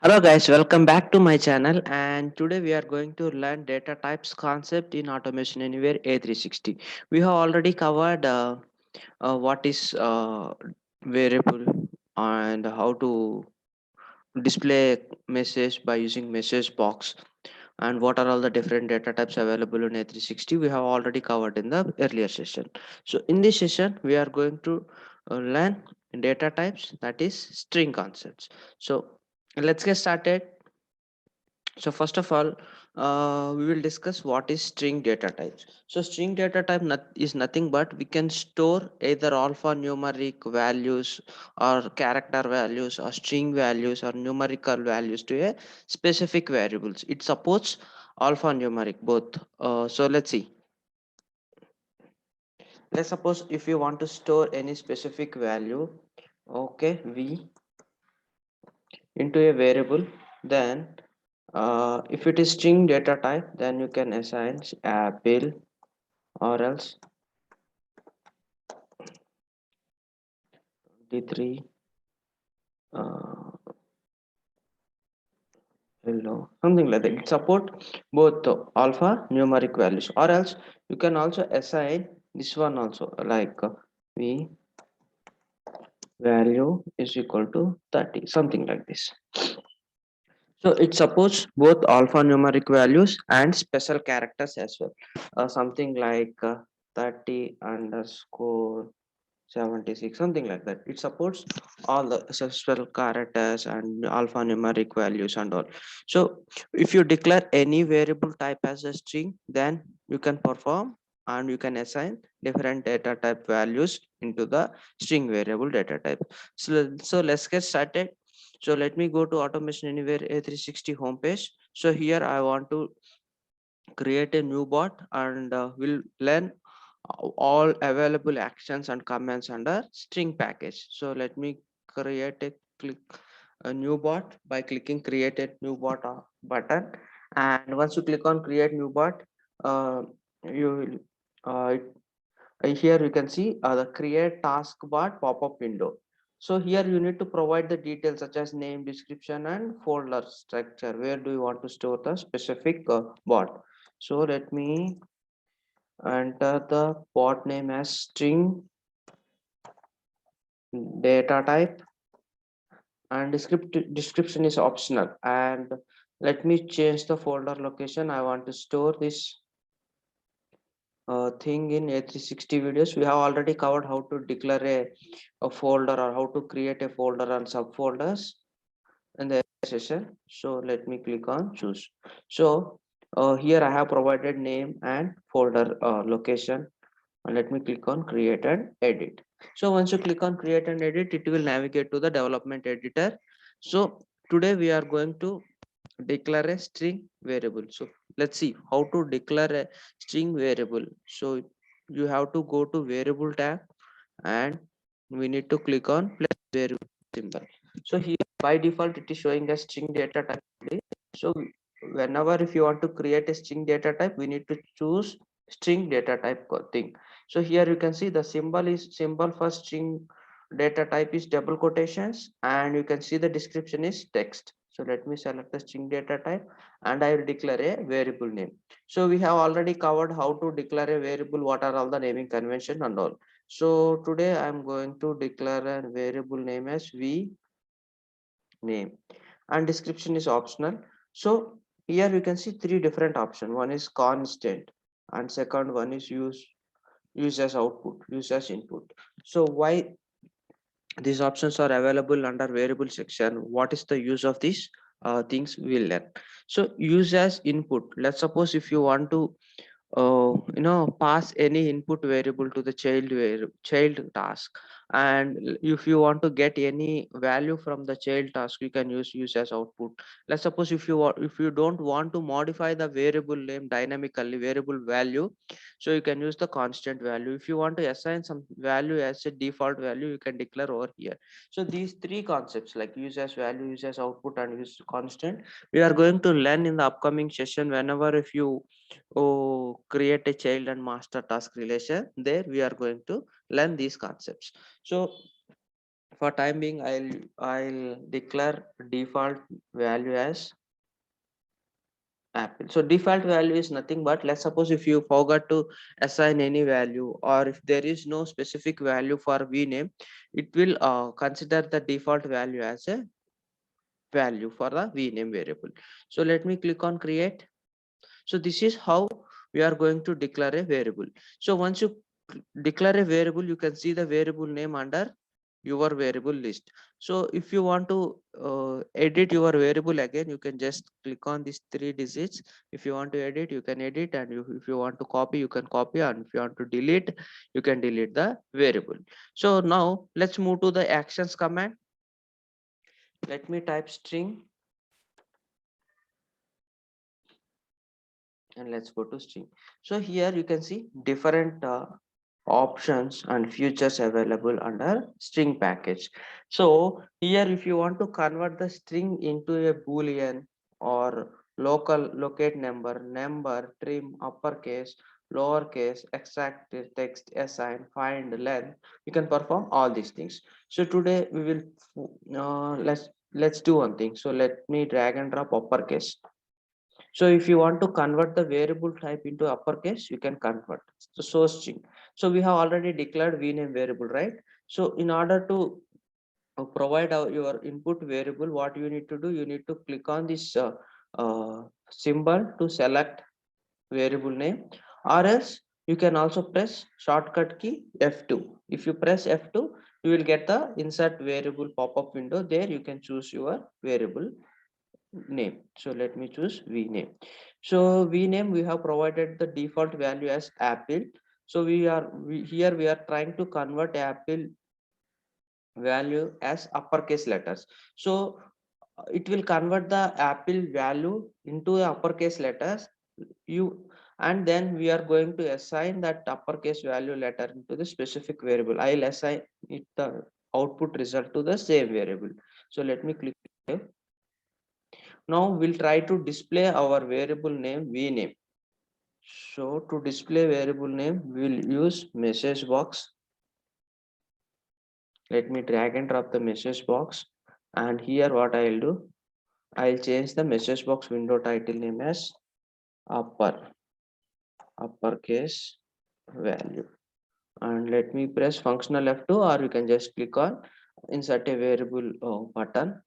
Hello guys, welcome back to my channel, and today we are going to learn data types concept in Automation Anywhere A360. We have already covered what is variable and how to display message by using message box, and what are all the different data types available in A360. We have already covered in the earlier session. So in this session we are going to learn data types, that is string concepts. So let's get started. So first of all, we will discuss what is string data types. So string data type is nothing but we can store either alphanumeric values or character values or string values or numerical values to a specific variables. It supports alphanumeric both. So let's see. Let's suppose if you want to store any specific value, okay, v into a variable, then if it is string data type, then you can assign apple, or else 23 uh, hello, something like that. It support both alpha numeric values, or else you can also assign this one also, like v value is equal to 30, something like this. So it supports both alphanumeric values and special characters as well. Something like 30 underscore 76, something like that. It supports all the special characters and alphanumeric values and all. So if you declare any variable type as a string, then you can perform and you can assign different data type values into the string variable data type. So let's get started. So let me go to Automation Anywhere A360 homepage. So here I want to create a new bot, and we'll learn all available actions and commands under string package. So let me create a new bot by clicking create a new bot button. And once you click on create new bot, uh, you will here you can see the create task bot pop-up window. So here you need to provide the details such as name, description, and folder structure. Where do you want to store the specific bot? So let me enter the bot name as string data type, and description is optional. And let me change the folder location. I want to store this thing in A360 videos. We have already covered how to declare a folder, or how to create a folder and subfolders in the session. So let me click on choose. So here I have provided name and folder location. And let me click on create and edit. So once you click on create and edit, it will navigate to the development editor. So today we are going to declare a string variable. So let's see how to declare a string variable. So you have to go to variable tab, and we need to click on plus variable symbol. So here by default it is showing a string data type only. So whenever if you want to create a string data type, we need to choose string data type thing. So here you can see the symbol for string data type is double quotations, and you can see the description is text. So let me select the string data type, and I will declare a variable name. So we have already covered how to declare a variable, what are all the naming convention and all. So today I'm going to declare a variable name as v name, and description is optional. So here you can see three different options. One is constant, and second one is use as output, use as input. So why these options are available under variable section? What is the use of these things, we'll learn. So use as input. Let's suppose if you want to pass any input variable to the child task, and if you want to get any value from the child task, you can use as output. Let's suppose if you don't want to modify the variable name dynamically, variable value, so you can use the constant value. If you want to assign some value as a default value, you can declare over here. So these three concepts, like use as value, use as output, and use constant, we are going to learn in the upcoming session. Whenever if you create a child and master task relation, there we are going to learn these concepts. So for time being, I'll declare default value as Apple. So default value is nothing but, let's suppose if you forgot to assign any value, or if there is no specific value for vname, it will consider the default value as a value for the vname variable. So let me click on create. So this is how we are going to declare a variable. So once you declare a variable, you can see the variable name under your variable list. So if you want to edit your variable again, you can just click on these three digits. If you want to edit, you can edit, and if you want to copy, you can copy, and if you want to delete, you can delete the variable. So now let's move to the actions command. Let me type string, and let's go to string. So here you can see different options and features available under string package. So here if you want to convert the string into a boolean, or local locate number, trim, uppercase, lowercase, exact text, assign, find, length, you can perform all these things. So today we will let's do one thing. So let me drag and drop uppercase. So if you want to convert the variable type into uppercase, you can convert. So source string. So we have already declared vname variable, right? So in order to provide your input variable, what you need to do, you need to click on this symbol to select variable name, or else you can also press shortcut key F2. If you press F2, you will get the insert variable pop-up window. There you can choose your variable name. So let me choose vname. So vname, we have provided the default value as apple. So here we are trying to convert apple value as uppercase letters. So it will convert the apple value into a uppercase letters, you, and then we are going to assign that uppercase value letter into the specific variable. I'll assign it the output result to the same variable. So let me click save. Now we'll try to display our variable name vname. So to display variable name, we'll use message box. Let me drag and drop the message box. And here what I'll do, I'll change the message box window title name as uppercase value. And let me press functional F2, or you can just click on insert a variable button,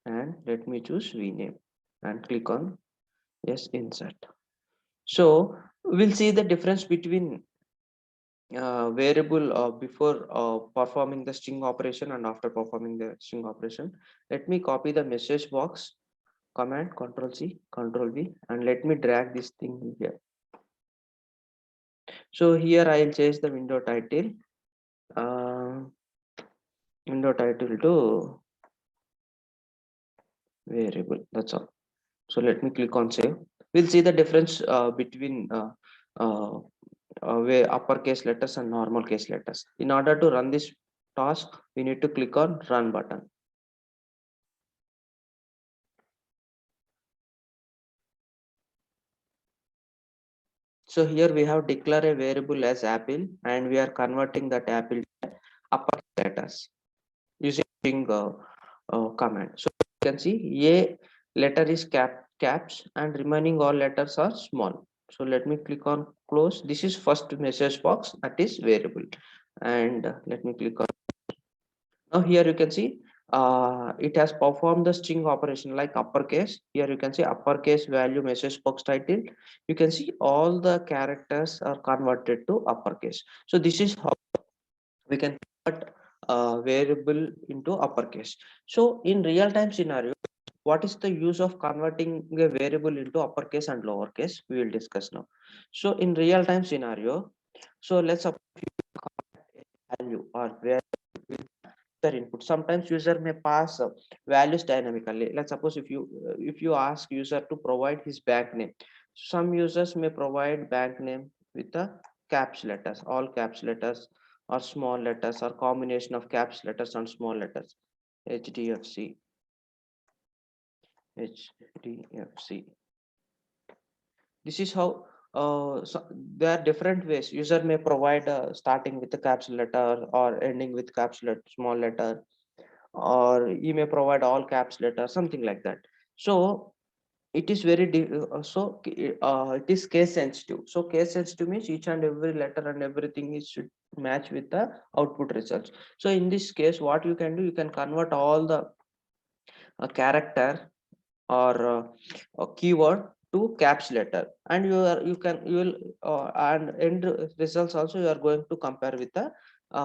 and let me choose vname and click on yes, insert. So we'll see the difference between variable before performing the string operation and after performing the string operation. Let me copy the message box command, Control C, Control V, and let me drag this thing here. So here I'll change the uh, window title to variable. That's all. So let me click on save. We'll see the difference between uh, where uppercase letters and normal case letters. In order to run this task, we need to click on run button. So here we have declared a variable as apple, and we are converting that apple to upper letters using command. So you can see a letter is caps and remaining all letters are small. So let me click on close. This is first message box, that is variable, and let me click on. Now here you can see it has performed the string operation like uppercase. Here you can see uppercase value message box title. You can see all the characters are converted to uppercase. So this is how we can convert a variable into uppercase. So in real time scenario, what is the use of converting a variable into uppercase and lowercase? We will discuss now. So in real time scenario, so let's suppose value or where user input. Sometimes user may pass values dynamically. Let's suppose if you ask user to provide his bank name, some users may provide bank name with the caps letters, all caps letters, or small letters, or combination of caps letters and small letters. HDFC, HDFC. This is how so there are different ways. User may provide starting with the caps letter or ending with caps letter, small letter, or you may provide all caps letter, something like that. So it is very it is case sensitive. So case sensitive means each and every letter and everything is should match with the output results. So in this case, what you can do, you can convert all the character or a keyword to caps letter, and you will and end results also you are going to compare with the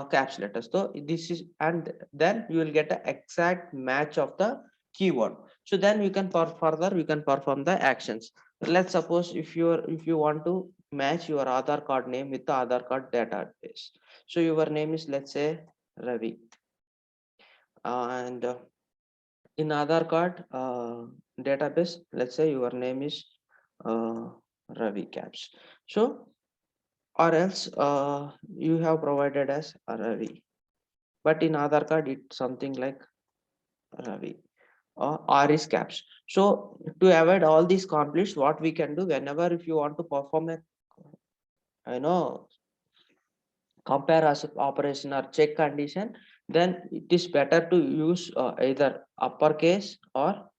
caps letter. So this is, and then you will get an exact match of the keyword. So then you can further you can perform the actions. Let's suppose if you want to match your Aadhaar card name with the Aadhaar card database. So your name is, let's say, Ravi, and in Aadhaar card database, let's say your name is uh, Ravi Caps. So, or else you have provided as a Ravi, but in Aadhaar card it's something like Ravi or R is Caps. So to avoid all these conflicts, what we can do, whenever if you want to perform a, you know, compare as operation or check condition, then it is better to use either uppercase or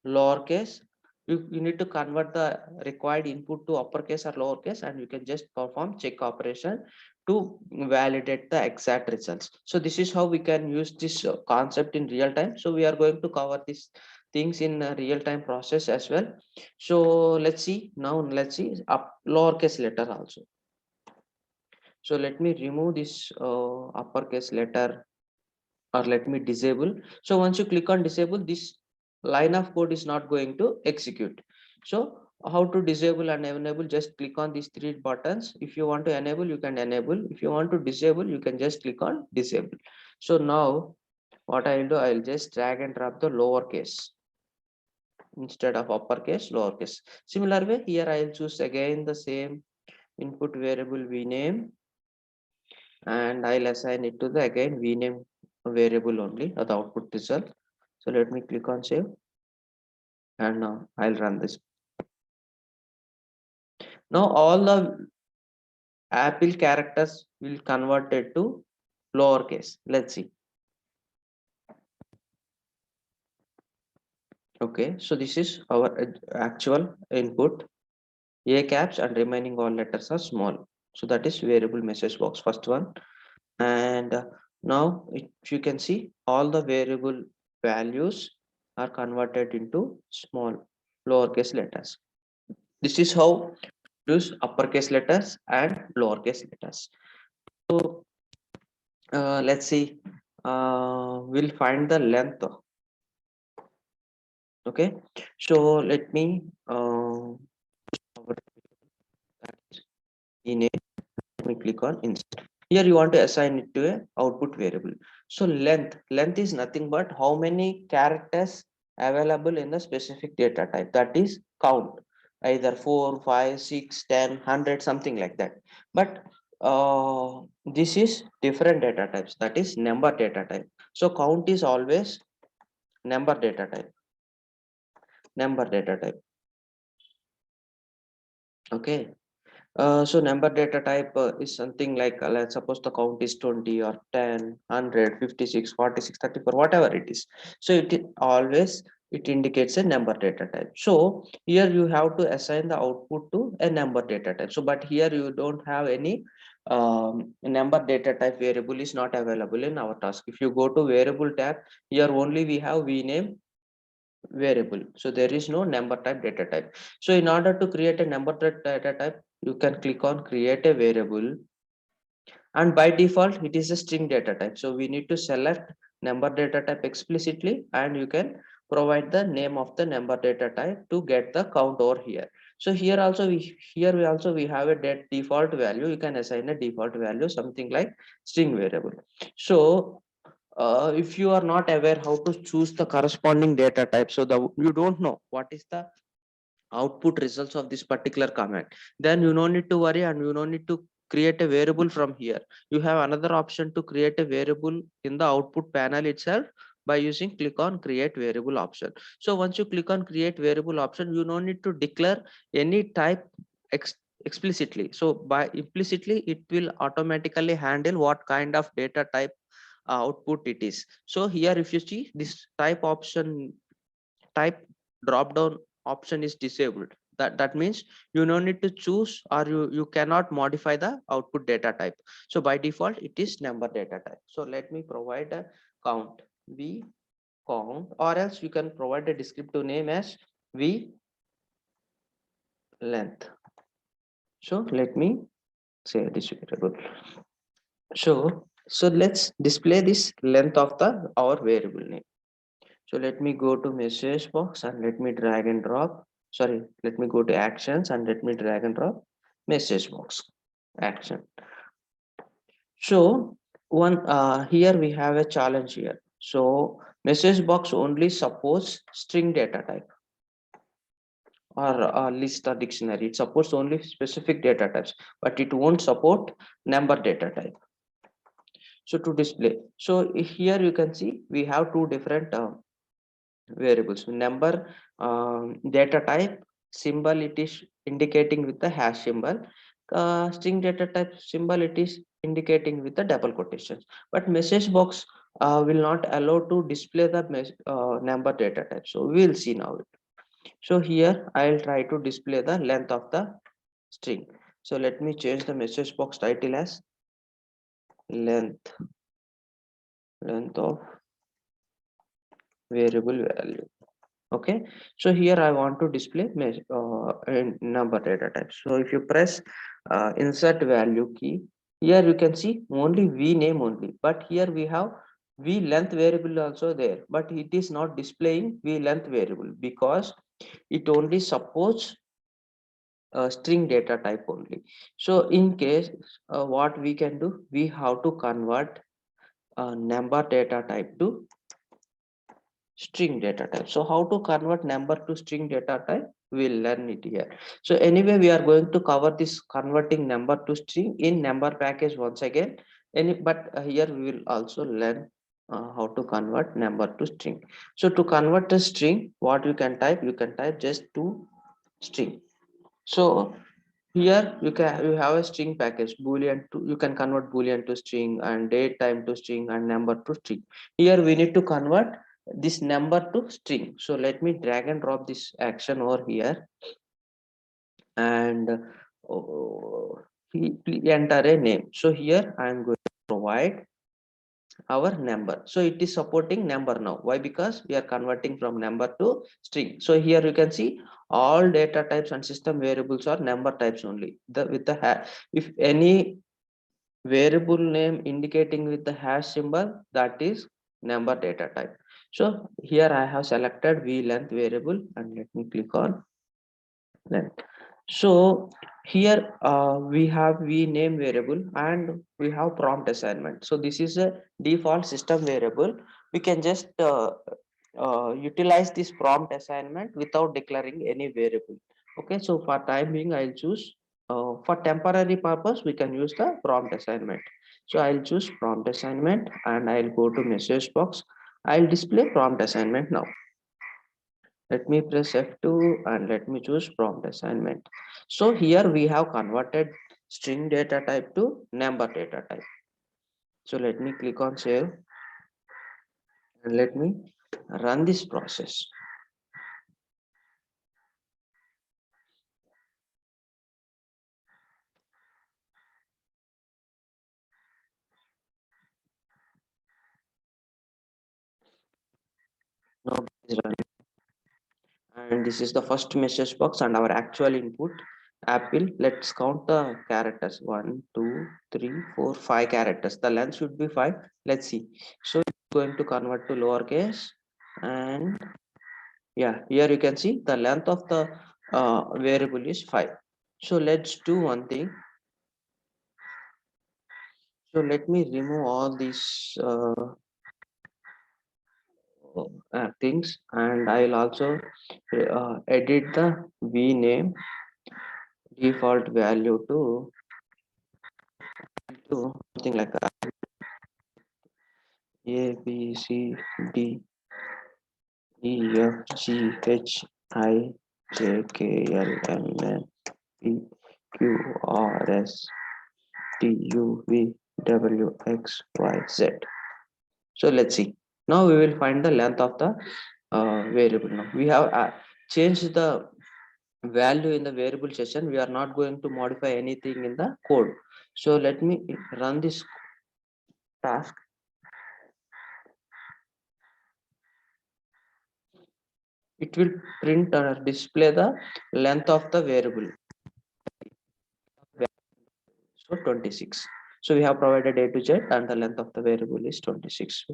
lowercase. You need to convert the required input to uppercase or lowercase, and you can just perform check operation to validate the exact results. So this is how we can use this concept in real time. So we are going to cover these things in a real time process as well. So let's see now, let's see up lowercase letter also. So let me remove this uppercase letter, or let me disable. So once you click on disable, this line of code is not going to execute. So how to disable and enable, just click on these three buttons. If you want to enable, you can enable. If you want to disable, you can just click on disable. So now what I'll do, I'll just drag and drop the lowercase instead of uppercase, lowercase. Similar way here, I'll choose again the same input variable vname, and I'll assign it to the again vname variable only the output result. So let me click on save, and now I'll run this. Now all the Apple characters will convert it to lowercase. Let's see. Okay, so this is our actual input. A caps and remaining all letters are small. So that is variable message box, first one. And now if you can see, all the variable values are converted into small lowercase letters. This is how use uppercase letters and lowercase letters. So let's see, we'll find the length. Okay, so let me in a, let me click on insert. Here you want to assign it to a output variable. So length is nothing but how many characters available in the specific data type, that is count, either 4, 5, 6, 10, 100, something like that. But this is different data types, that is number data type. So count is always number data type, number data type. Okay. So number data type is something like, let's suppose the count is 20 or 10, 100, 56, 46, 34, whatever it is. So always it indicates a number data type. So here you have to assign the output to a number data type. So but here you don't have any number data type variable is not available in our task. If you go to variable tab, here only we have vname variable. So there is no number type data type. So in order to create a number type data type, you can click on create a variable, and by default it is a string data type. So we need to select number data type explicitly, and you can provide the name of the number data type to get the count over here. So here also we have a default value. You can assign a default value, something like string variable. So if you are not aware how to choose the corresponding data type, so the you don't know what is the output results of this particular command, then you no need to worry, and you no need to create a variable from here. You have another option to create a variable in the output panel itself by using click on create variable option. So once you click on create variable option, you no need to declare any type ex explicitly. So by implicitly it will automatically handle what kind of data type output it is. So here if you see this type drop down option is disabled. That means you no need to choose, or you cannot modify the output data type. So by default it is number data type. So let me provide a count v count, or else you can provide a descriptive name as v length. So let me say this variable. So let's display this length of the our variable name. So let me go to message box and let me drag and drop. Sorry, let me go to actions and let me drag and drop message box action. So one here we have a challenge here. So message box only supports string data type, or list or dictionary. It supports only specific data types, but it won't support number data type. So to display, so here you can see we have two different variables. Number data type symbol, it is indicating with the hash symbol. String data type symbol, it is indicating with the double quotations. But message box will not allow to display the number data type. So we will see now. So here I will try to display the length of the string. So let me change the message box title as length of variable value. Okay, so here I want to display number data type. So if you press insert value key, here you can see only v name only, but here we have v length variable also there, but it is not displaying v length variable because it only supports string data type only. So in case what we can do, we have to convert number data type to string data type. So how to convert number to string data type, we'll learn it here. So anyway, we are going to cover this converting number to string in number package once again. But here we will also learn how to convert number to string. So to convert a string, what you can type just to string. So here you have a string package boolean to, you can convert boolean to string and date time to string and number to string. Here we need to convert this number to string. So let me drag and drop this action over here, and enter a name. So here I am going to provide our number. So it is supporting number now. Why? Because we are converting from number to string. So here you can see all data types and system variables are number types only. If any variable name indicating with the hash symbol, that is number data type. So here I have selected v length variable and let me click on length. So here we have v name variable and we have prompt assignment. So this is a default system variable. We can just utilize this prompt assignment without declaring any variable. Okay, so for time being I'll choose for temporary purpose we can use the prompt assignment. So I'll choose prompt assignment and I'll go to message box. I'll display prompt assignment now. Let me press F2 and let me choose prompt assignment. So here we have converted string data type to number data type. So let me click on save and let me run this process. Now it is running. And this is the first message box and our actual input apple. Let's count the characters. 1 2 3 4 5 characters. The length should be 5. Let's see. So it's going to convert to lowercase, and yeah, here you can see the length of the variable is 5. So let's do one thing. So let me remove all these things, and I'll also edit the v name default value to something like A B C D E F G H I J K L M N P Q R S T U V W X Y Z. So let's see. Now we will find the length of the variable. Now we have changed the value in the variable session. We are not going to modify anything in the code. So let me run this task. It will print or display the length of the variable. So 26. So we have provided A to Z and the length of the variable is 26.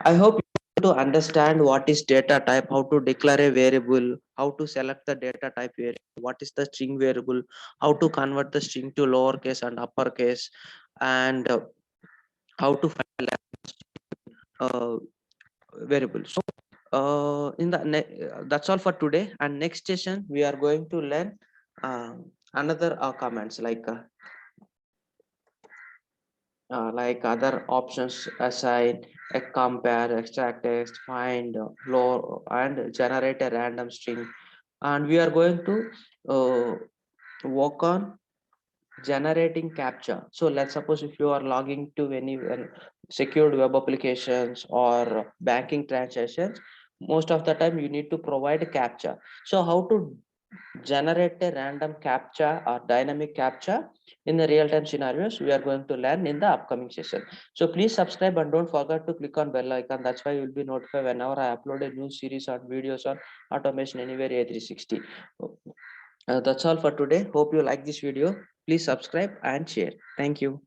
I hope you to understand what is data type, how to declare a variable, how to select the data type variable, what is the string variable, how to convert the string to lowercase and uppercase, and how to find uh, variable. So that's all for today. And next session we are going to learn another commands like other options assign, compare, extract text, find, load, and generate a random string. And we are going to work on generating captcha. So let's suppose if you are logging to any secured web applications or banking transactions, most of the time you need to provide a captcha. So how to generate a random captcha or dynamic captcha in the real-time scenarios we are going to learn in the upcoming session. So please subscribe and don't forget to click on bell icon. That's why you will be notified whenever I upload a new series on videos on Automation Anywhere A360. That's all for today. Hope you like this video. Please subscribe and share. Thank you.